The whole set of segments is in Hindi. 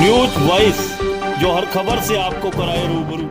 न्यूज वॉइस, जो हर खबर से आपको कराए रूबरू।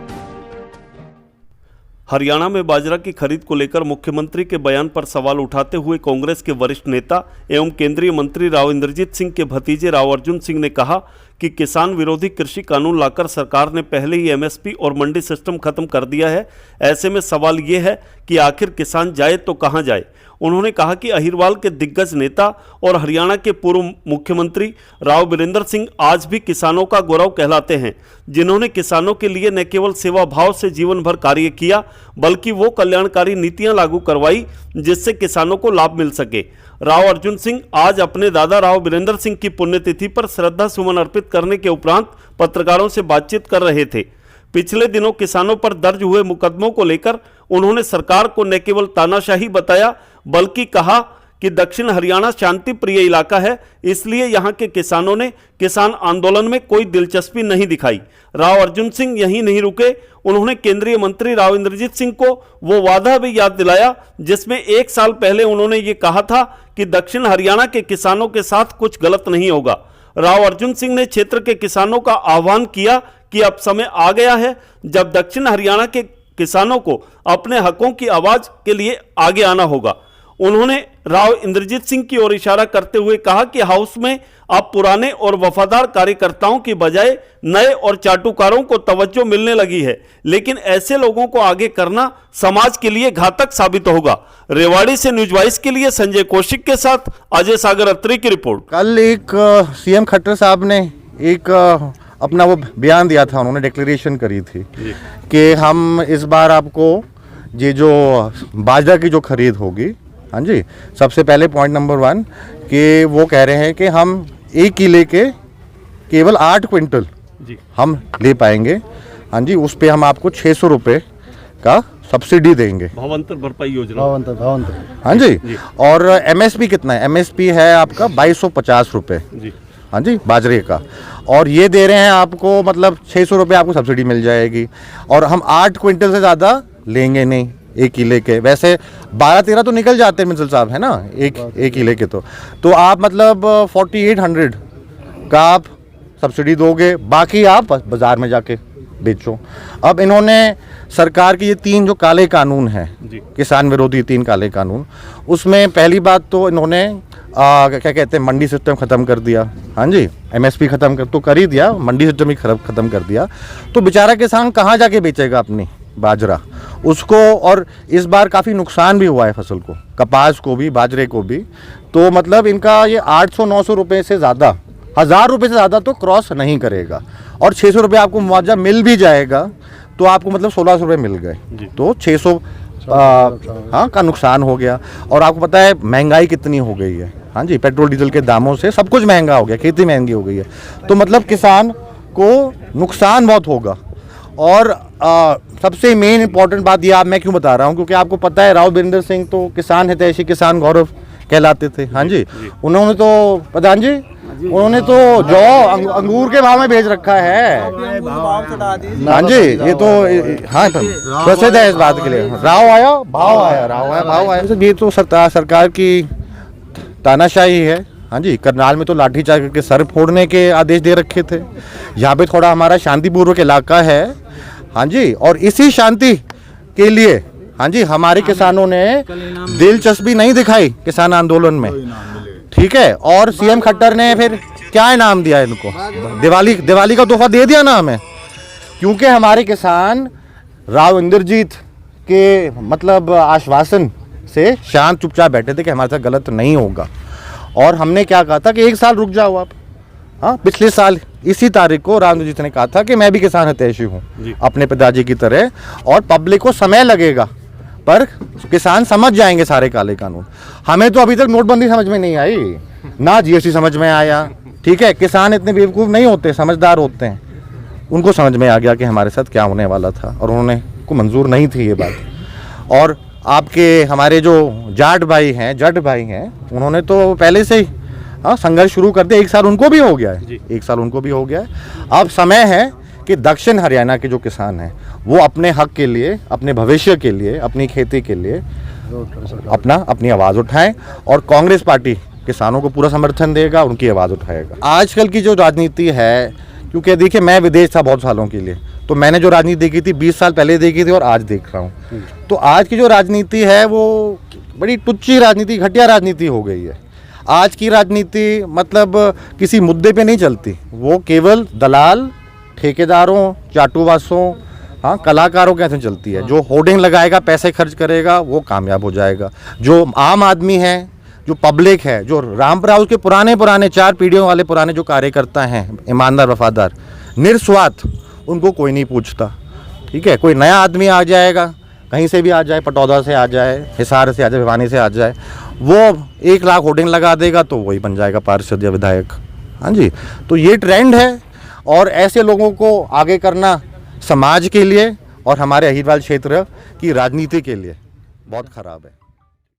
हरियाणा में बाजरा की खरीद को लेकर मुख्यमंत्री के बयान पर सवाल उठाते हुए कांग्रेस के वरिष्ठ नेता एवं केंद्रीय मंत्री राव इंद्रजीत सिंह के भतीजे राव अर्जुन सिंह ने कहा कि किसान विरोधी कृषि कानून लाकर सरकार ने पहले ही एमएसपी और मंडी सिस्टम खत्म कर दिया है। ऐसे में सवाल ये है कि आखिर किसान जाए तो कहां जाए। उन्होंने कहा कि अहिरवाल के दिग्गज नेता और हरियाणा के पूर्व मुख्यमंत्री राव वीरेंद्र सिंह आज भी किसानों का गौरव कहलाते हैं, जिन्होंने किसानों के लिए न केवल सेवा भाव से जीवन भर कार्य किया, बल्कि वो कल्याणकारी नीतियां लागू करवाई जिससे किसानों को लाभ मिल सके। राव अर्जुन सिंह आज अपने दादा राव वीरेंद्र सिंह की पुण्यतिथि पर श्रद्धा सुमन अर्पित करने के उपरांत पत्रकारों से बातचीत कर रहे थे। पिछले दिनों किसानों पर दर्ज हुए मुकदमों को लेकर उन्होंने सरकार को न केवल तानाशाही बताया, बल्कि कहा कि दक्षिण हरियाणा शांति प्रिय इलाका है, इसलिए यहां के किसानों ने किसान आंदोलन में कोई दिलचस्पी नहीं दिखाई। राव अर्जुन सिंह यहीं नहीं रुके, उन्होंने केंद्रीय मंत्री राव इंद्रजीत सिंह को वो वादा भी याद दिलाया जिसमें 1 साल पहले उन्होंने ये कहा था कि दक्षिण हरियाणा के किसानों के साथ कुछ गलत नहीं होगा। राव अर्जुन सिंह ने क्षेत्र के किसानों का आह्वान किया कि अब समय आ गया है जब दक्षिण हरियाणा के किसानों को अपने हकों की आवाज के लिए आगे आना होगा। उन्होंने राव इंद्रजीत सिंह की ओर इशारा करते हुए कहा कि हाउस में अब पुराने और वफादार कार्यकर्ताओं की बजाय नए और चाटुकारों को तवज्जो मिलने लगी है, लेकिन ऐसे लोगों को आगे करना समाज के लिए घातक साबित होगा। रेवाड़ी से न्यूज वाइस के लिए संजय कौशिक के साथ अजय सागर अत्री की रिपोर्ट। कल एक सीएम खट्टर साहब ने एक अपना वो बयान दिया था, उन्होंने डिक्लेरेशन करी थी कि हम इस बार आपको ये जो बाजरा की जो खरीद होगी, हाँ जी, सबसे पहले पॉइंट नंबर 1 कि वो कह रहे हैं कि हम 1 किले के केवल 8 क्विंटल हम ले पाएंगे। हाँ जी, उस पे हम आपको 600 रुपये का सब्सिडी देंगे, भावांतर भरपाई योजना। भावांतर हाँ जी। और एमएसपी कितना है? एमएसपी है आपका 2250 रुपये, हाँ जी, बाजरे का। और ये दे रहे हैं आपको, मतलब 600 रुपये आपको सब्सिडी मिल जाएगी। और हम 8 क्विंटल से ज़्यादा लेंगे नहीं 1 किले के। वैसे 12-13 तो निकल जाते हैं मिंसल साहब, है ना, एक किले के। तो आप मतलब 4800 का आप सब्सिडी दोगे, बाकी आप बाज़ार में जाके बेचो। अब इन्होंने सरकार के ये 3 जो काले कानून हैं, किसान विरोधी 3 काले कानून, उसमें पहली बात तो इन्होंने क्या कहते हैं, मंडी सिस्टम ख़त्म कर दिया। हाँ जी, एमएसपी ख़त्म कर ही दिया, मंडी सिस्टम ही ख़त्म कर दिया। तो बेचारा किसान कहाँ जाके बेचेगा अपनी बाजरा उसको? और इस बार काफ़ी नुकसान भी हुआ है फसल को, कपास को भी, बाजरे को भी। तो मतलब इनका ये 800-900 रुपये से ज़्यादा, 1000 रुपये से ज़्यादा तो क्रॉस नहीं करेगा। और 600 रुपये आपको मुआवजा मिल भी जाएगा तो आपको मतलब 1600 रुपये मिल गए, तो 600 हाँ का नुकसान हो गया। और आपको पता है महंगाई कितनी हो गई है, हाँ जी, पेट्रोल डीजल के दामों से सब कुछ महंगा हो गया, खेती महंगी हो गई है। तो मतलब किसान को नुकसान बहुत होगा। और सबसे मेन इंपॉर्टेंट बात ये मैं क्यों बता रहा हूँ, क्योंकि आपको पता है राव वीरेंद्र सिंह तो किसान हितैषी, किसान गौरव कहलाते थे। हाँ जी, उन्होंने तो प्रधान जी, उन्होंने तो जौ अंगूर के भाव में भेज रखा है। हाँ जी, ये तो हाँ प्रसिद्ध है इस बात के लिए, राव आया भाव आया, राव आया भाव आया। ये तो सरकार की तानाशाही है। हाँ जी, करनाल में तो लाठीचार्ज करके सर फोड़ने के आदेश दे रखे थे। यहाँ पे थोड़ा हमारा शांतिपूर्वक इलाका है, हाँ जी, और इसी शांति के लिए हाँ जी हमारे किसानों ने दिलचस्पी नहीं दिखाई किसान आंदोलन में, ठीक है। और सीएम खट्टर ने फिर क्या इनाम दिया इनको? दिवाली का तोहफा दे दिया ना हमें, क्योंकि हमारे किसान राव इंद्रजीत के मतलब आश्वासन से शांत चुपचाप बैठे थे कि हमारे साथ गलत नहीं होगा। और हमने क्या कहा था कि 1 साल रुक जाओ आप। हाँ, पिछले साल इसी तारीख को राव इंद्रजीत ने कहा था कि मैं भी किसान हितैषी हूँ अपने पिताजी की तरह, और पब्लिक को समय लगेगा पर किसान समझ जाएंगे सारे काले कानून। हमें तो अभी तक नोटबंदी समझ में नहीं आई, ना जीएसटी समझ में आया, ठीक है। किसान इतने बेवकूफ़ नहीं होते, समझदार होते हैं। उनको समझ में आ गया कि हमारे साथ क्या होने वाला था, और उन्होंने को मंजूर नहीं थी ये बात। और आपके हमारे जो जट भाई हैं, उन्होंने तो पहले से ही संघर्ष शुरू कर दिया। 1 साल उनको भी हो गया है, 1 साल उनको भी हो गया है। अब समय है कि दक्षिण हरियाणा के जो किसान हैं वो अपने हक के लिए, अपने भविष्य के लिए, अपनी खेती के लिए अपनी आवाज़ उठाएं। और कांग्रेस पार्टी किसानों को पूरा समर्थन देगा, उनकी आवाज़ उठाएगा। आजकल की जो राजनीति है क्योंकि देखिए मैं विदेश था बहुत सालों के लिए, तो मैंने जो राजनीति देखी थी 20 साल पहले देखी थी और आज देख रहा हूँ। तो आज की जो राजनीति है वो बड़ी टुच्ची राजनीति, घटिया राजनीति हो गई है। आज की राजनीति मतलब किसी मुद्दे पे नहीं चलती, वो केवल दलाल, ठेकेदारों, चाटुवासों, हाँ कलाकारों के ऐसे चलती है। जो होर्डिंग लगाएगा, पैसे खर्च करेगा, वो कामयाब हो जाएगा। जो आम आदमी है, जो पब्लिक है, जो रामपुरा के पुराने 4 पीढ़ियों वाले पुराने जो कार्यकर्ता हैं, ईमानदार, वफादार, निस्वार्थ, उनको कोई नहीं पूछता। ठीक है, कोई नया आदमी आ जाएगा, कहीं से भी आ जाए, पटौदा से आ जाए, हिसार से आ जाए, भिवानी से आ जाए, वो 1 लाख होर्डिंग लगा देगा तो वही बन जाएगा पार्षद या विधायक। हाँ जी, तो ये ट्रेंड है और ऐसे लोगों को आगे करना समाज के लिए और हमारे अहिरवाल क्षेत्र की राजनीति के लिए बहुत ख़राब है।